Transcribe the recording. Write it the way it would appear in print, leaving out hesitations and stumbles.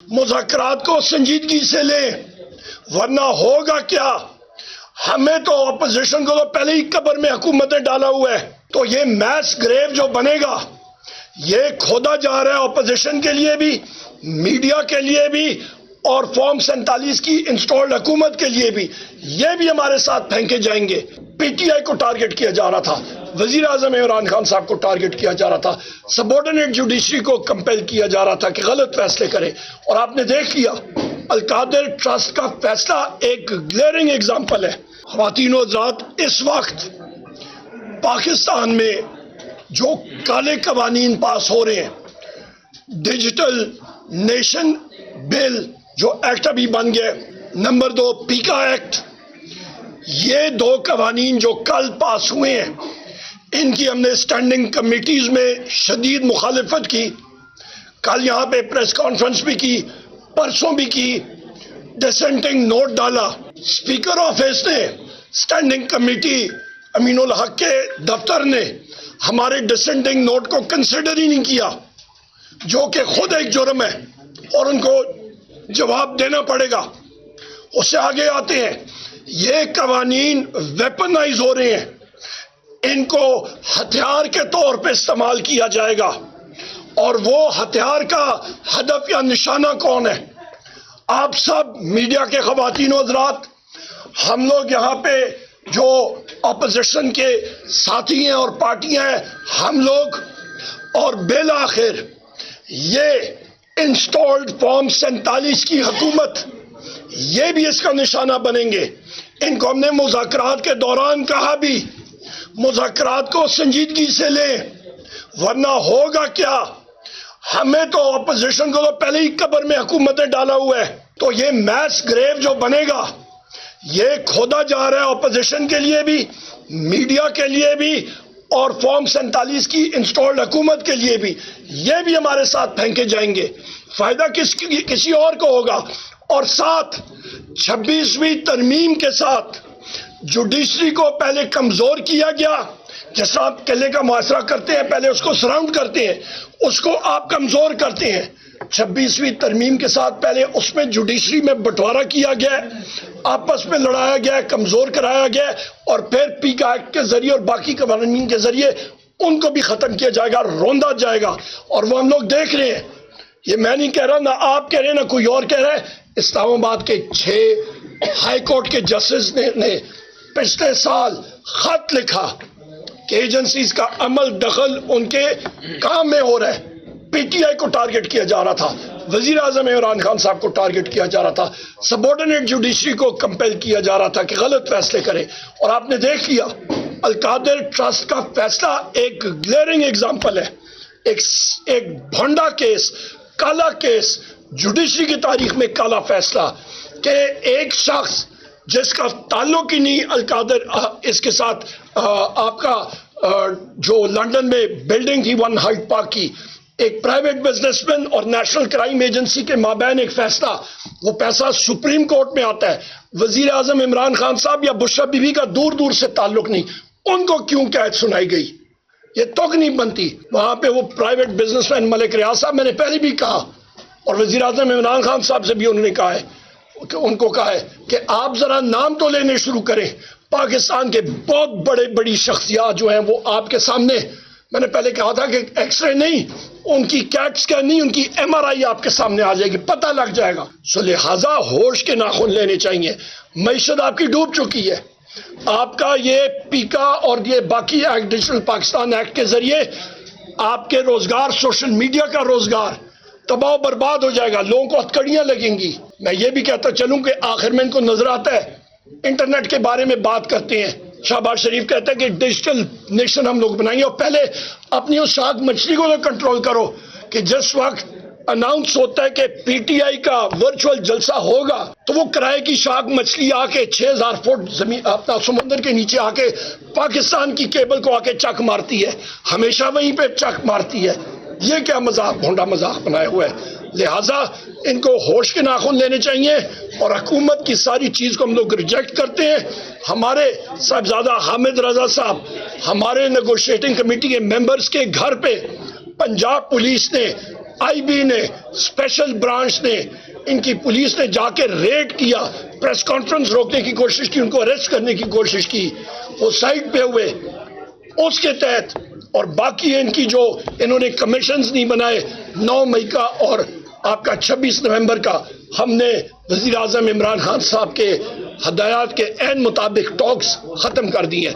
مذاکرات کو سنجیدگی سے لیں، ورنہ ہوگا کیا؟ ہمیں تو اپوزیشن کو تو پہلے ہی قبر میں حکومت نے ڈالا ہوا ہے، تو یہ میس گریو جو بنے گا یہ کھودا جا رہا ہے اپوزیشن کے لیے بھی، میڈیا کے لیے بھی، اور فارم 47 کی انسٹالڈ حکومت کے لیے بھی، یہ بھی ہمارے ساتھ پھینکے جائیں گے۔ پی ٹی آئی کو ٹارگٹ کیا جا رہا تھا، وزیر اعظم عمران خان صاحب کو ٹارگٹ کیا جا رہا تھا، سبارڈینیٹ جوڈیشری کو کمپیل کیا جا رہا تھا کہ غلط فیصلے کرے، اور آپ نے دیکھ لیا القادر ٹرسٹ کا فیصلہ ایک گلیئرنگ ایگزامپل ہے۔ خواتین و حضرات، اس وقت پاکستان میں جو کالے قوانین پاس ہو رہے ہیں، ڈیجیٹل نیشن بل جو ایکٹ ابھی بن گئے، نمبر 2 پیکا ایکٹ، یہ 2 قوانین جو کل پاس ہوئے ہیں ان کی ہم نے اسٹینڈنگ کمیٹیز میں شدید مخالفت کی، کل یہاں پہ پریس کانفرنس بھی کی، پرسوں بھی کی، ڈسینٹنگ نوٹ ڈالا۔ اسپیکر آفس نے، اسٹینڈنگ کمیٹی امین الحق کے دفتر نے ہمارے ڈسینٹنگ نوٹ کو کنسیڈر ہی نہیں کیا، جو کہ خود ایک جرم ہے اور ان کو جواب دینا پڑے گا۔ اس سے آگے آتے ہیں، یہ قوانین ویپنائز ہو رہے ہیں، ان کو ہتھیار کے طور پہ استعمال کیا جائے گا، اور وہ ہتھیار کا ہدف یا نشانہ کون ہے؟ آپ سب میڈیا کے خواتین و حضرات، ہم لوگ یہاں پہ جو اپوزیشن کے ساتھی ہیں اور پارٹیاں ہیں، ہم لوگ اور بالآخر یہ انسٹالڈ فارم 47 کی حکومت، یہ بھی اس کا نشانہ بنیں گے۔ ان کو ہم نے مذاکرات کے دوران کہا بھی، مذاکرات کو سنجیدگی سے لیں، ورنہ ہوگا کیا؟ ہمیں تو اپوزیشن کو تو پہلے ہی قبر میں حکومت نے ڈالا ہوا ہے، تو یہ میس گریو جو بنے گا یہ کھودا جا رہا ہے اپوزیشن کے لیے بھی، میڈیا کے لیے بھی، اور فارم 47 کی انسٹالڈ حکومت کے لیے بھی، یہ بھی ہمارے ساتھ پھینکے جائیں گے۔ فائدہ کسی اور کو ہوگا۔ اور ساتھ 26ویں ترمیم کے ساتھ جوڈیشری کو پہلے کمزور کیا گیا، جس طرح آپ قلعے کا محاصرہ کرتے ہیں، پہلے اس کو سراؤنڈ کرتے ہیں، اس کو آپ کمزور کرتے ہیں۔ 26ویں ترمیم کے ساتھ پہلے اس میں جوڈیشری میں بٹوارا کیا گیا، آپس میں لڑایا گیا، کمزور کرایا گیا، اور پھر پیکا ایکٹ کے ذریعے اور باقی قوانین کے ذریعے ان کو بھی ختم کیا جائے گا، روندا جائے گا۔ اور وہ ہم لوگ دیکھ رہے ہیں، یہ میں نہیں کہہ رہا، نہ آپ کہہ رہے ہیں، نہ کوئی اور کہہ رہا ہے۔ اسلام آباد کے 6 ہائی کورٹ کے جسٹس نے پچھلے سال خط لکھا کہ ایجنسیز کا عمل دخل ان کے کام میں ہو رہا ہے۔ پی ٹی آئی کو ٹارگٹ کیا جا رہا تھا، وزیر اعظم عمران خان صاحب کو ٹارگٹ کیا جا رہا تھا، سبارڈینیٹ جوڈیشری کو کمپیل کیا جا رہا تھا کہ غلط فیصلے کرے، اور آپ نے دیکھ لیا القادر ٹرسٹ کا فیصلہ ایک گلیئرنگ ایگزامپل ہے، ایک بھونڈا کیس، کالا کیس، جوڈیشری کی تاریخ میں کالا فیصلہ، کہ ایک شخص جس کا تعلق ہی نہیں القادر اس کے ساتھ، آپ کا جو لندن میں بلڈنگ تھی 1 ہائیڈ پارک کی، ایک پرائیویٹ بزنس مین اور نیشنل کرائم ایجنسی کے مابین ایک فیصلہ، وہ پیسہ سپریم کورٹ میں آتا ہے، وزیر اعظم عمران خان صاحب یا بشرا بی بی کا دور دور سے تعلق نہیں، ان کو کیوں قید سنائی گئی؟ یہ توق نہیں بنتی۔ وہاں پہ وہ پرائیویٹ بزنس مین ملک ریاض صاحب، میں نے پہلے بھی کہا، اور وزیر اعظم عمران خان صاحب سے بھی انہوں نے کہا ہے کہ ان کو کہا ہے کہ آپ ذرا نام تو لینے شروع کریں، پاکستان کے بہت بڑی شخصیات جو ہیں وہ آپ کے سامنے، میں نے پہلے کہا تھا کہ ایکس رے نہیں، ان کی کیٹ اسکین نہیں، ان کی ایم آر آئی آپ کے سامنے آ جائے گی، پتہ لگ جائے گا۔ سو لہٰذا ہوش کے ناخن لینے چاہیے۔ معیشت آپ کی ڈوب چکی ہے، آپ کا یہ پیکا اور یہ باقی ایکٹ، ڈیجیٹل پاکستان ایکٹ کے ذریعے آپ کے روزگار، سوشل میڈیا کا روزگار تباہ و برباد ہو جائے گا، لوگوں کو ہتھکڑیاں لگیں گی۔ میں یہ بھی کہتا چلوں کہ آخر میں ان کو نظر آتا ہے، انٹرنیٹ کے بارے میں بات کرتے ہیں، شہباز شریف کہتا ہے کہ ڈیجیٹل نیشن ہم لوگ بنائیں گے، اور پہلے اپنی اس شاخ مچھلی کو تو کنٹرول کرو کہ جس وقت اناؤنس ہوتا ہے کہ پی ٹی آئی کا ورچوئل جلسہ ہوگا تو وہ کرائے کی شاخ مچھلی آ کے 6000 فٹ زمین اپنا سمندر کے نیچے آ کے پاکستان کی کیبل کو آ کے چک مارتی ہے، ہمیشہ وہیں پہ چک مارتی ہے۔ یہ کیا مذاق، بھونڈا مذاق بنایا ہوا ہے؟ لہٰذا ان کو ہوش کے ناخن لینے چاہیے، اور حکومت کی ساری چیز کو ہم لوگ ریجیکٹ کرتے ہیں۔ ہمارے صاحبزادہ حامد رضا صاحب، ہمارے نیگوشیٹنگ کمیٹی کے ممبرز کے گھر پہ پنجاب پولیس نے آئی بی نے اسپیشل برانچ نے ان کی پولیس نے جا کے ریڈ کیا, پریس کانفرنس روکنے کی کوشش کی, ان کو اریسٹ کرنے کی کوشش کی, وہ سائٹ پہ ہوئے. اس کے تحت اور باقی ان کی جو انہوں نے کمیشنز نہیں بنائے 9 مئی کا اور آپ کا 26 نومبر کا, ہم نے وزیر اعظم عمران خان صاحب کے ہدایات کے عین مطابق ٹاکس ختم کر دی ہیں.